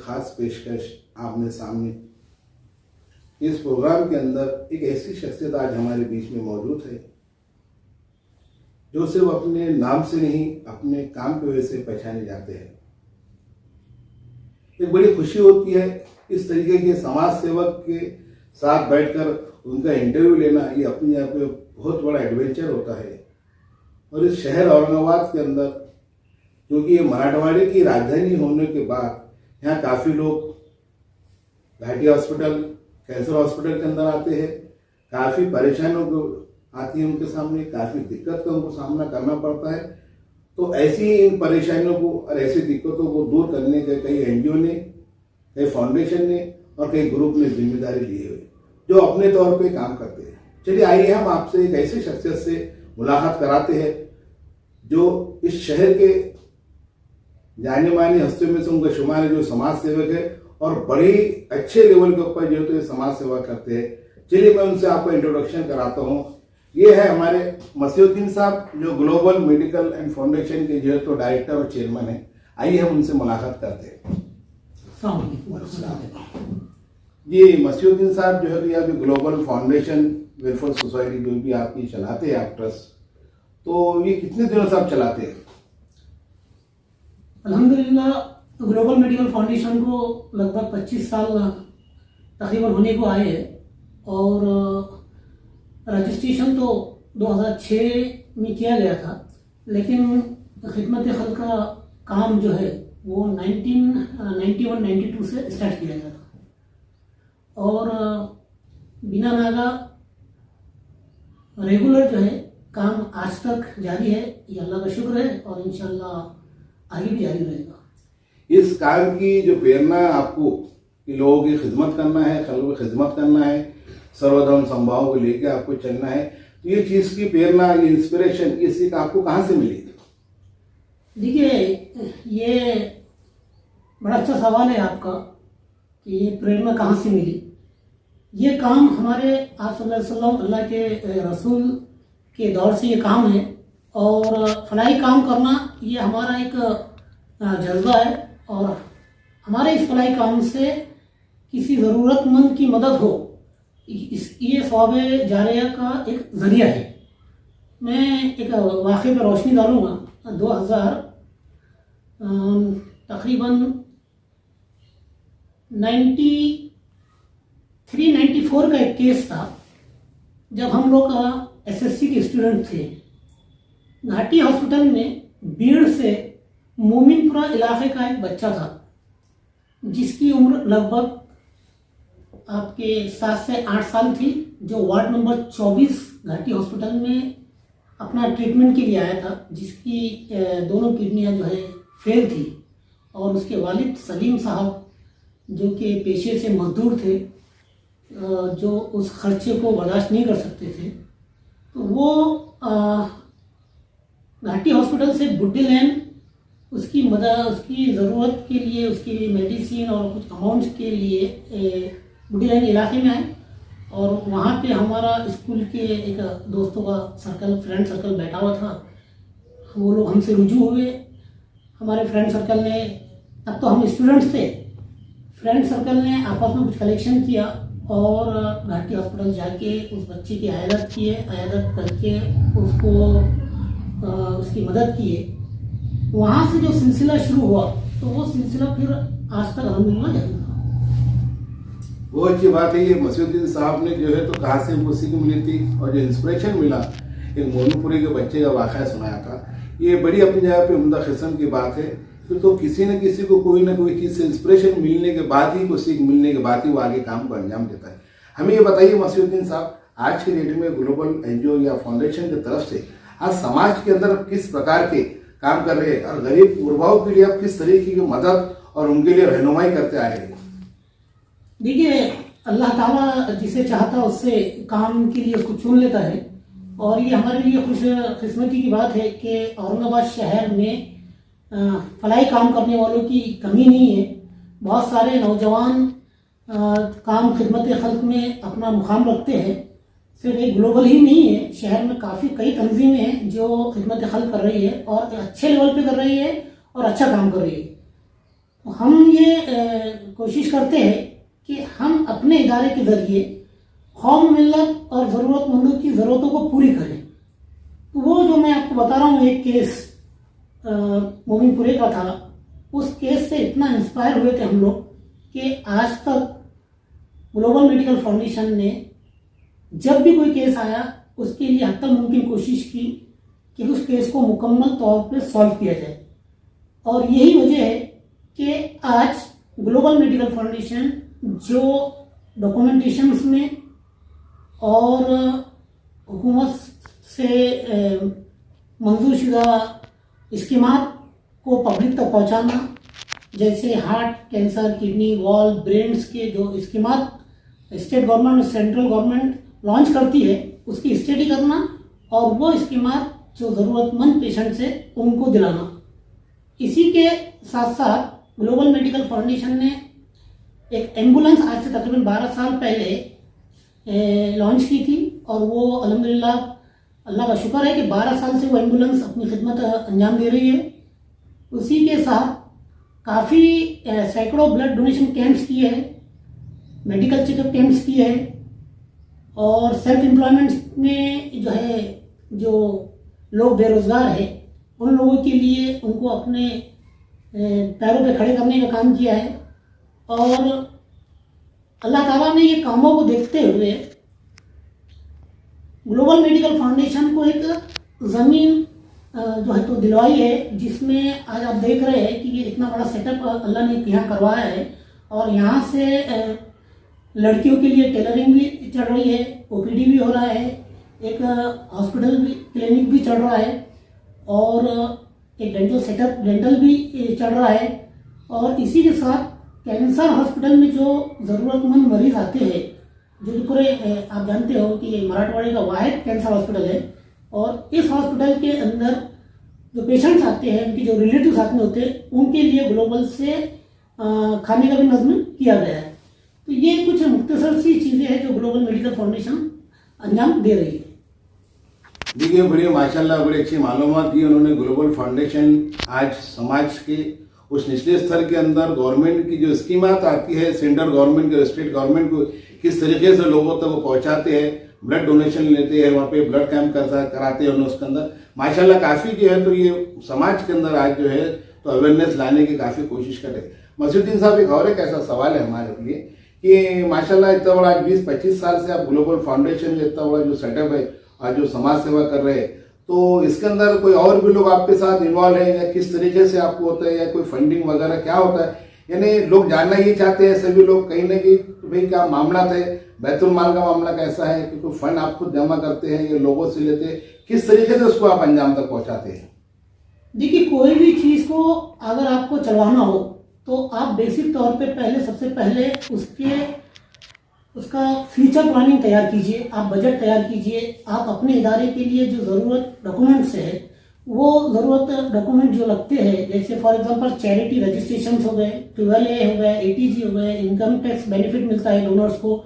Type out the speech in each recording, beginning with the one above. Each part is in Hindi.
ख़ास पेशकश आपने सामने। इस प्रोग्राम के अंदर एक ऐसी शख्सियत आज हमारे बीच में मौजूद है जो सिर्फ अपने नाम से नहीं अपने काम की वजह से पहचाने जाते हैं। एक बड़ी खुशी होती है इस तरीके के समाज सेवक के साथ बैठकर उनका इंटरव्यू लेना। ये अपने आप में बहुत बड़ा एडवेंचर होता है। और इस शहर औरंगाबाद के अंदर, क्योंकि ये मराठवाड़े की राजधानी होने के बाद यहाँ काफ़ी लोग घाटी हॉस्पिटल, कैंसर हॉस्पिटल के अंदर आते हैं। काफ़ी परेशानियों को आती है उनके सामने, काफ़ी दिक्कत का उनको सामना करना पड़ता है। तो ऐसी इन परेशानियों को और ऐसी दिक्कतों को दूर करने के कई एनजीओ ने, कई फाउंडेशन ने और कई ग्रुप ने जिम्मेदारी ली हुई जो अपने तौर पे काम करते हैं। चलिए आइए हम आपसे एक ऐसी शख्सियत से मुलाकात कराते हैं जो इस शहर के जाने मानी हस्तियों में से उनका शुमार है, जो समाज सेवक है और बड़े अच्छे लेवल के ऊपर जो है समाज सेवा करते हैं। चलिए मैं उनसे आपको इंट्रोडक्शन कराता हूँ। ये है हमारे मसीहुद्दीन साहब जो ग्लोबल मेडिकल एंड फाउंडेशन के जो है तो डायरेक्टर और चेयरमैन है। आइए हम उनसे मुलाकात करते हैं। जी मसीहुद्दीन साहब जो है तो यहाँ ग्लोबल फाउंडेशन वेलफेयर सोसाइटी जो भी आपकी चलाते हैं आप ट्रस्ट, तो ये कितने दिनों से आप चलाते हैं? अल्हम्दुलिल्लाह ग्लोबल मेडिकल फाउंडेशन को लगभग 25 साल तकरीबन होने को आए हैं और रजिस्ट्रेशन तो 2006 में किया गया था, लेकिन खिदमत खल्क का काम जो है वो 1991-92 से स्टार्ट किया गया था और बिना नागा रेगुलर जो है काम आज तक जारी है। ये अल्लाह का शुक्र है और इंशाल्लाह आगे भी जारी रहेगा। इस काम की जो प्रेरणा आपको कि लोगों की खिदमत करना है, खल्क की खिदमत करना है, सर्वधर्म समभाव को लेकर आपको चलना है, तो ये चीज़ की प्रेरणा, ये इंस्पिरेशन, ये सीख आपको कहाँ से मिली? देखिए ये बड़ा अच्छा सवाल है आपका कि ये प्रेरणा कहाँ से मिली। ये काम हमारे आप सल्लल्लाहु अलैहि वसल्लम अल्लाह के रसूल के दौर से ये काम है और फलाही काम करना ये हमारा एक जज्बा है और हमारे इस फलाही काम से किसी ज़रूरतमंद की मदद हो, ये सवाब जारिया का एक ज़रिया है। मैं एक वाक़े पर रोशनी डालूँगा। 2000 तकरीबन 93-94 का एक केस था जब हम लोग एसएससी के स्टूडेंट थे। घाटी हॉस्पिटल में भीड़ से मोमिनपुरा इलाके का एक बच्चा था जिसकी उम्र लगभग आपके 7 से 8 साल थी, जो वार्ड नंबर 24 घाटी हॉस्पिटल में अपना ट्रीटमेंट के लिए आया था, जिसकी दोनों किडनियां जो है फेल थी और उसके वालिद सलीम साहब जो कि पेशे से मजदूर थे, जो उस खर्चे को बर्दाश्त नहीं कर सकते थे, तो वो घाटी हॉस्पिटल से बुड्डी लैन उसकी मदद, उसकी ज़रूरत के लिए, उसकी मेडिसिन और कुछ अमाउंट्स के लिए बुड्डी लैन इलाके में आए और वहाँ पे हमारा स्कूल के एक दोस्तों का सर्कल, फ्रेंड सर्कल बैठा हुआ था। वो लोग हमसे रुजू हुए। हमारे फ्रेंड सर्कल ने, तब तो हम स्टूडेंट्स थे, फ्रेंड सर्कल ने आपस में कुछ कलेक्शन किया और घाटी हॉस्पिटल जाके उस बच्चे की अयादत किए, अयादत करके उसको उसकी मदद किए। वहाँ से जो सिलसिला शुरू हुआ तो वो सिलसिला फिर आज तक अल्हम्दुलिल्लाह जारी रहा। वो अच्छी बात है। ये मसीहुद्दीन साहब ने जो है तो कहाँ से उनको सीख मिली थी और जो इंस्पिरेशन मिला, एक मोनूपुरी के बच्चे का वाक़या सुनाया था, ये बड़ी अपनी जगह पे उम्दा किस्म की बात है। तो किसी न किसी को कोई ना कोई चीज़ से इंस्पिरेशन मिलने के बाद ही, कोई सीख मिलने के बाद ही वो आगे काम को अंजाम देता है। हमें ये बताइए मसीहुद्दीन साहब, आज के डेट में ग्लोबल एनजीओ या फाउंडेशन की तरफ से आज समाज के अंदर किस प्रकार के काम कर रहे हैं और गरीब गुरबाओं के लिए आप किस तरीके की मदद और उनके लिए रहनुमाई करते आ रहे हैं? देखिए अल्लाह ताला जिसे चाहता है उससे काम के लिए उसको चुन लेता है और ये हमारे लिए खुशकिस्मती की बात है कि औरंगाबाद शहर में फलाही काम करने वालों की कमी नहीं है। बहुत सारे नौजवान काम खिदमत खल्क में अपना मुकाम रखते हैं। सिर्फ एक ग्लोबल ही नहीं है, शहर में काफ़ी कई तंजीमें हैं जो खिदमत खल्क कर रही है और अच्छे लेवल पे कर रही है और अच्छा काम कर रही है। हम ये कोशिश करते हैं कि हम अपने इदारे के ज़रिए कौम मिल्लत और ज़रूरतमंदों की ज़रूरतों को पूरी करें। तो वो जो मैं आपको बता रहा हूँ, एक केस मोमिनपुरे का था, उस केस से इतना इंस्पायर हुए थे हम लोग कि आज तक ग्लोबल मेडिकल फाउंडेशन ने जब भी कोई केस आया उसके लिए हद तक मुमकिन कोशिश की कि उस केस को मुकम्मल तौर पे सॉल्व किया जाए। और यही वजह है कि आज ग्लोबल मेडिकल फाउंडेशन जो डॉक्यूमेंटेशंस में और हुकूमत से मंजूर शुदा स्कीमात को पब्लिक तक पहुंचाना, जैसे heart, cancer, kidney, valve, brains के जो स्कीमात स्टेट गवर्नमेंट और सेंट्रल गवर्नमेंट लॉन्च करती है उसकी स्टडी करना और वो स्कीमात जो ज़रूरतमंद पेशेंट से उनको दिलाना। इसी के साथ साथ ग्लोबल मेडिकल फाउंडेशन ने एक एम्बुलेंस आज से तकरीबन 12 साल पहले लॉन्च की थी और वो अल्हम्दुलिल्लाह अल्लाह का शुक्र है कि 12 साल से वो एम्बुलेंस अपनी खिदमत अंजाम दे रही है। उसी के साथ काफ़ी सैकड़ों ब्लड डोनेशन कैंप्स किए हैं, मेडिकल चेकअप कैंप्स किए हैं और सेल्फ एम्प्लॉयमेंट में जो है जो लोग बेरोज़गार है उन लोगों के लिए उनको अपने पैरों पे खड़े करने का काम किया है। और अल्लाह ताला ने ये कामों को देखते हुए ग्लोबल मेडिकल फाउंडेशन को एक ज़मीन जो है तो दिलवाई है, जिसमें आज आप देख रहे हैं कि ये इतना बड़ा सेटअप अल्लाह ने यहाँ करवाया है। और यहाँ से लड़कियों के लिए टेलरिंग भी चल रही है, ओपीडी भी हो रहा है, एक हॉस्पिटल भी, क्लिनिक भी चल रहा है और एक डेंटल सेटअप, डेंटल भी चल रहा है। और इसी के साथ कैंसर हॉस्पिटल में जो ज़रूरतमंद मरीज आते हैं, जो पूरे आप जानते हो कि ये मराठवाड़ी का वाहिद कैंसर हॉस्पिटल है और इस हॉस्पिटल के अंदर जो पेशेंट्स आते हैं, उनके जो रिलेटिव्स साथ में होते हैं, उनके लिए ग्लोबल से खाने का भी नज़्म किया गया है। तो ये कुछ मुख्तसर सी चीज़ें हैं जो ग्लोबल मेडिकल फाउंडेशन अंजाम दे रही है। देखिए, बड़ी माशाल्लाह बड़ी अच्छी मालूमात दी उन्होंने। ग्लोबल फाउंडेशन आज समाज के उस निचले स्तर के अंदर गवर्नमेंट की जो स्कीमात आती है, सेंट्रल गवर्नमेंट के स्टेट गवर्नमेंट को किस तरीके से लोगों तक वो पहुंचाते हैं, ब्लड डोनेशन लेते हैं, वहाँ पे ब्लड कैंप कराते हैं उसके अंदर माशाल्लाह काफ़ी जो है तो ये समाज के अंदर आज जो है तो अवेयरनेस लाने की काफ़ी कोशिश कर रहे हैं। मसूद्दीन साहब, एक और एक ऐसा सवाल है हमारे लिए कि माशाल्लाह इतना बड़ा 20-25 साल से आप ग्लोबल फाउंडेशन में इतना बड़ा जो सेटअप है आज जो समाज सेवा कर रहे हैं, तो इसके अंदर कोई और भी लोग आपके साथ इन्वॉल्व है या किस तरीके से आपको होता है या कोई फंडिंग वगैरह क्या होता है? यानी लोग जानना ये चाहते हैं सभी लोग कहीं ना कहीं भाई क्या मामला थे, बैतुल माल का मामला कैसा है कि कोई फंड आप खुद जमा करते हैं या लोगों से लेते हैं, किस तरीके से उसको आप अंजाम तक पहुंचाते हैं? देखिए, कोई भी चीज़ को अगर आपको चलवाना हो तो आप बेसिक तौर पे सबसे पहले उसका फ्यूचर प्लानिंग तैयार कीजिए, आप बजट तैयार कीजिए। आप अपने इदारे के लिए जो ज़रूरत डॉक्यूमेंट्स है वो ज़रूरत डॉक्यूमेंट जो लगते हैं, जैसे फॉर एग्जांपल चैरिटी रजिस्ट्रेशन हो गए, 12A हो गए, ATG हो गए, इनकम टैक्स बेनिफिट मिलता है डोनर्स को,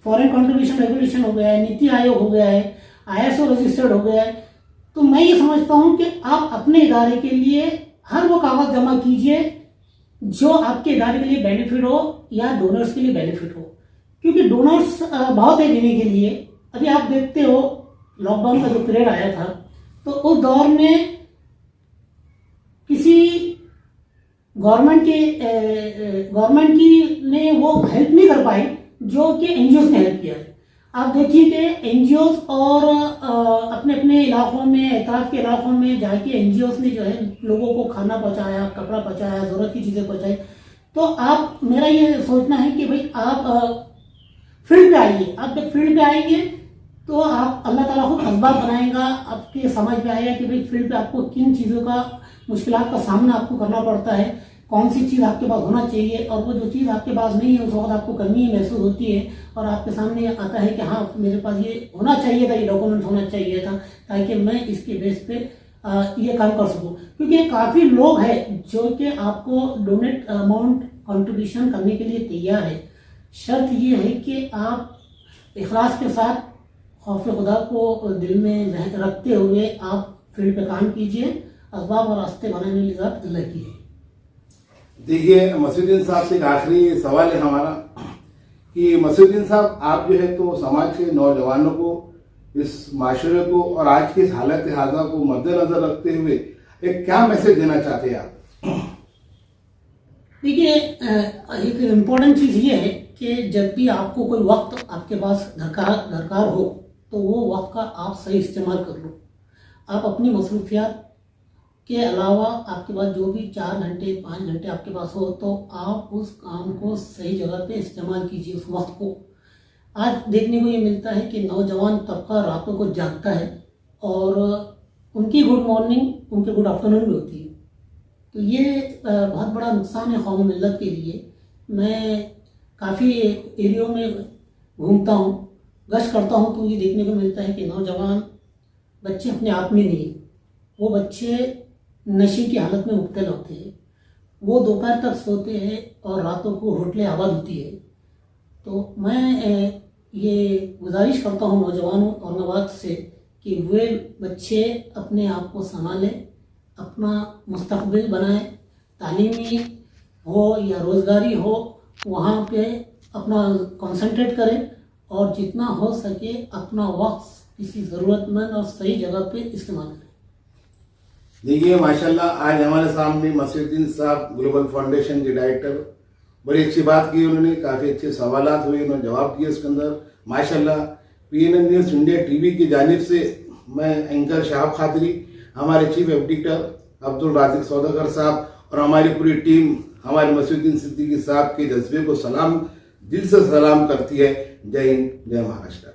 फॉरेन कंट्रीब्यूशन रेगुलेशन हो गया है, नीति आयोग हो गया है, ISO रजिस्टर्ड हो गया है। तो मैं ये समझता हूँ कि आप अपने इदारे के लिए हर वो कागज़ जमा कीजिए जो आपके इदारे के लिए बेनिफिट हो या डोनर्स के लिए बेनिफिट हो, क्योंकि डोनर्स बहुत है देने के लिए। अभी आप देखते हो लॉकडाउन का जो पीरियड आया था तो उस दौर में किसी गवर्नमेंट की ने वो हेल्प नहीं कर पाई जो कि एनजीओ ने हेल्प किया है। आप देखिए कि एनजीओ और अपने अपने इलाकों में, एतराफ़ के इलाकों में जाके एनजीओ ने जो है लोगों को खाना पहुंचाया, कपड़ा पहुंचाया, ज़रूरत की चीज़ें पहुंचाई। तो आप, मेरा ये सोचना है कि भाई आप फील्ड पे आइए। आप जब फील्ड पे आएंगे तो आप, अल्लाह ताला खुद असबाब बनाएगा, आपके समझ में आएगा कि भाई फील्ड पे आपको किन चीज़ों का, मुश्किलात का सामना आपको करना पड़ता है, कौन सी चीज़ आपके पास होना चाहिए और वो जो चीज़ आपके पास नहीं है उस वक्त आपको कमी महसूस होती है और आपके सामने आता है कि हाँ मेरे पास ये होना चाहिए था, ये डॉक्यूमेंट होना चाहिए था ताकि मैं इसके बेस पे ये काम कर सकूँ। क्योंकि काफ़ी लोग हैं जो कि आपको डोनेट अमाउंट कंट्रीब्यूशन करने के लिए तैयार है। शर्त ये है कि आप इखलास के साथ खौफ खुदा को दिल में रखते हुए आप फील्ड पे काम कीजिए, असबाब और रास्ते बनाने की ज़रूरत अल्लाह की है। देखिए मसूद्दीन साहब से एक आखिरी सवाल है हमारा कि मसूद्दीन साहब, आप जो है तो समाज के नौजवानों को, इस माशरे को और आज की इस हालत हाजा को मद्देनजर रखते हुए एक क्या मैसेज देना चाहते हैं आप? देखिए, एक इम्पोर्टेंट चीज़ ये है कि जब भी आपको कोई वक्त आपके पास दरकार हो तो वो वक्त का आप सही इस्तेमाल कर लो। आप अपनी मसरूफियात के अलावा आपके पास जो भी 4 घंटे 5 घंटे आपके पास हो तो आप उस काम को सही जगह पे इस्तेमाल कीजिए उस वक्त को। आज देखने को ये मिलता है कि नौजवान तबका रातों को जागता है और उनकी गुड मॉर्निंग उनके गुड आफ्टरनून भी होती है। तो ये बहुत बड़ा नुकसान है कौम मिल्लत के लिए। मैं काफ़ी एरियो में घूमता हूँ, गश्त करता हूँ, तो ये देखने को मिलता है कि नौजवान बच्चे अपने आप में नहीं, वो बच्चे नशे की हालत में मुब्तला होते हैं। वो दोपहर तक सोते हैं और रातों को होटलें आबाद होती है। तो मैं ये गुजारिश करता हूँ नौजवानों और नवाज से कि वे बच्चे अपने आप को संभालें, अपना मुस्तकबिल बनाएं, तालीमी हो या रोज़गारी हो वहाँ पे अपना कंसंट्रेट करें और जितना हो सके अपना वक्त किसी ज़रूरतमंद और सही जगह पे इस्तेमाल करें। देखिए माशाल्लाह, आज हमारे सामने मसूद्दीन साहब ग्लोबल फाउंडेशन के डायरेक्टर, बड़ी अच्छी बात की उन्होंने, काफ़ी अच्छे सवालात हुए, उन्होंने जवाब दिए उसके अंदर माशाल्लाह। PNN न्यूज़ इंडिया TV की जानिब से मैं एंकर शाहब खादरी, हमारे चीफ एडिटर अब्दुल राज़िक सौदागर साहब और हमारी पूरी टीम हमारे मसूद्दीन सिद्दीकी साहब के जज्बे को दिल से सलाम करती है। जय हिंद, जय महाराष्ट्र।